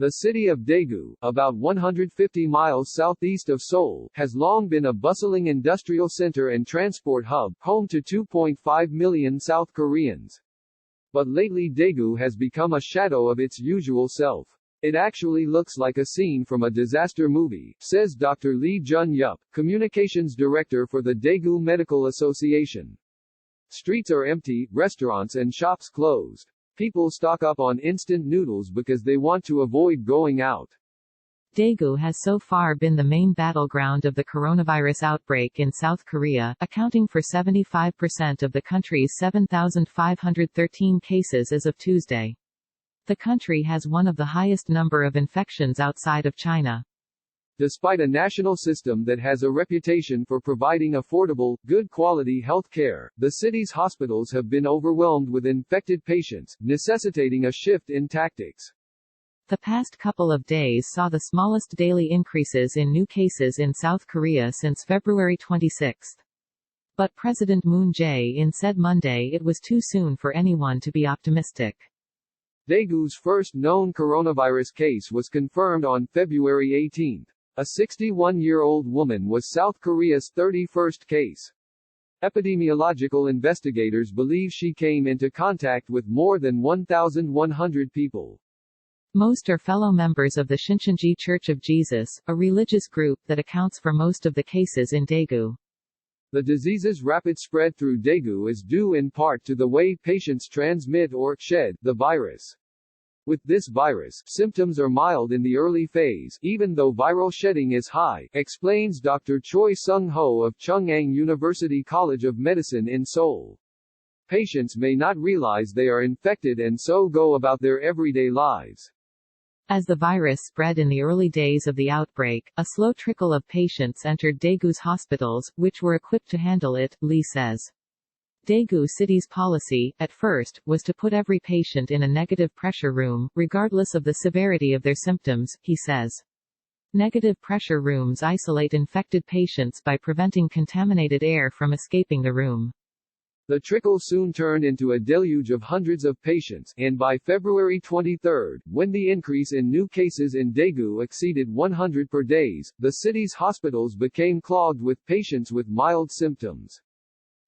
The city of Daegu, about 150 miles southeast of Seoul, has long been a bustling industrial center and transport hub, home to 2.5 million South Koreans. But lately Daegu has become a shadow of its usual self. It actually looks like a scene from a disaster movie, says Dr. Lee Jun-yeup, communications director for the Daegu Medical Association. Streets are empty, restaurants and shops closed. People stock up on instant noodles because they want to avoid going out. Daegu has so far been the main battleground of the coronavirus outbreak in South Korea, accounting for 75% of the country's 7,513 cases as of Tuesday. The country has one of the highest number of infections outside of China. Despite a national system that has a reputation for providing affordable, good-quality health care, the city's hospitals have been overwhelmed with infected patients, necessitating a shift in tactics. The past couple of days saw the smallest daily increases in new cases in South Korea since February 26. But President Moon Jae-in said Monday it was too soon for anyone to be optimistic. Daegu's first known coronavirus case was confirmed on February 18. A 61-year-old woman was South Korea's 31st case. Epidemiological investigators believe she came into contact with more than 1,100 people. Most are fellow members of the Shincheonji Church of Jesus, a religious group that accounts for most of the cases in Daegu. The disease's rapid spread through Daegu is due in part to the way patients transmit or shed the virus. With this virus, symptoms are mild in the early phase, even though viral shedding is high, explains Dr. Choi Sung-ho of Chungang University College of Medicine in Seoul. Patients may not realize they are infected and so go about their everyday lives. As the virus spread in the early days of the outbreak, a slow trickle of patients entered Daegu's hospitals, which were equipped to handle it, Lee says. Daegu City's policy, at first, was to put every patient in a negative pressure room, regardless of the severity of their symptoms, he says. Negative pressure rooms isolate infected patients by preventing contaminated air from escaping the room. The trickle soon turned into a deluge of hundreds of patients, and by February 23, when the increase in new cases in Daegu exceeded 100 per day, the city's hospitals became clogged with patients with mild symptoms.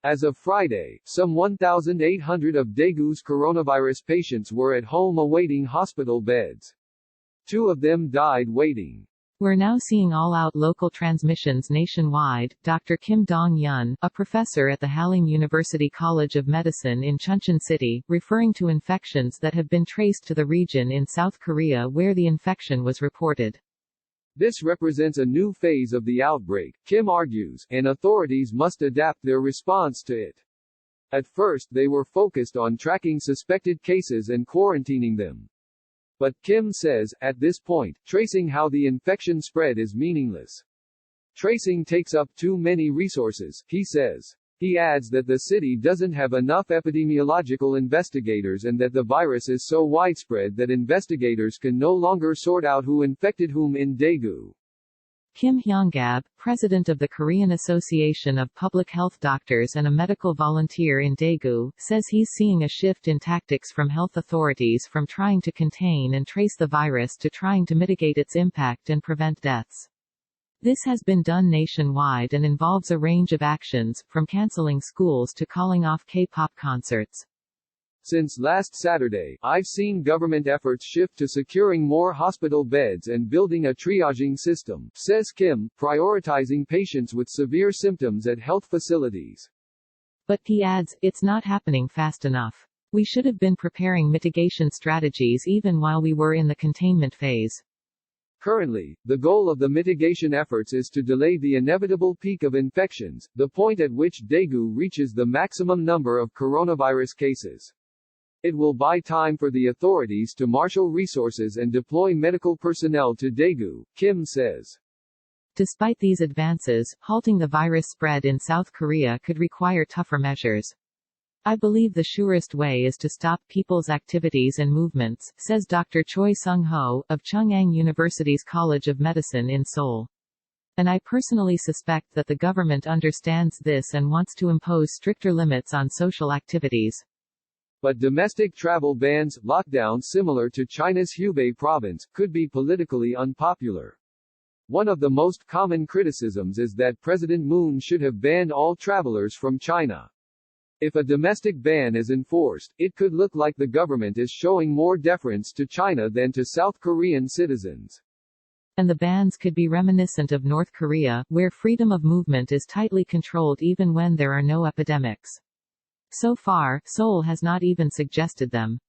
As of Friday, some 1,800 of Daegu's coronavirus patients were at home awaiting hospital beds. 2 of them died waiting. We're now seeing all-out local transmissions nationwide, Dr. Kim Dong-yeon, a professor at the Halleng University College of Medicine in Chuncheon City, referring to infections that have been traced to the region in South Korea where the infection was reported. This represents a new phase of the outbreak, Kim argues, and authorities must adapt their response to it. At first they were focused on tracking suspected cases and quarantining them. But Kim says, at this point, tracing how the infection spread is meaningless. Tracing takes up too many resources, he says. He adds that the city doesn't have enough epidemiological investigators and that the virus is so widespread that investigators can no longer sort out who infected whom in Daegu. Kim Hyung-gab, president of the Korean Association of Public Health Doctors and a medical volunteer in Daegu, says he's seeing a shift in tactics from health authorities from trying to contain and trace the virus to trying to mitigate its impact and prevent deaths. This has been done nationwide and involves a range of actions, from canceling schools to calling off K-pop concerts. Since last Saturday, I've seen government efforts shift to securing more hospital beds and building a triaging system, says Kim, prioritizing patients with severe symptoms at health facilities. But he adds, it's not happening fast enough. We should have been preparing mitigation strategies even while we were in the containment phase. Currently, the goal of the mitigation efforts is to delay the inevitable peak of infections, the point at which Daegu reaches the maximum number of coronavirus cases. It will buy time for the authorities to marshal resources and deploy medical personnel to Daegu, Kim says. Despite these advances, halting the virus spread in South Korea could require tougher measures. I believe the surest way is to stop people's activities and movements, says Dr. Choi Sung-ho, of Chungang University's College of Medicine in Seoul. And I personally suspect that the government understands this and wants to impose stricter limits on social activities. But domestic travel bans, lockdowns similar to China's Hubei province, could be politically unpopular. One of the most common criticisms is that President Moon should have banned all travelers from China. If a domestic ban is enforced, it could look like the government is showing more deference to China than to South Korean citizens. And the bans could be reminiscent of North Korea, where freedom of movement is tightly controlled even when there are no epidemics. So far, Seoul has not even suggested them.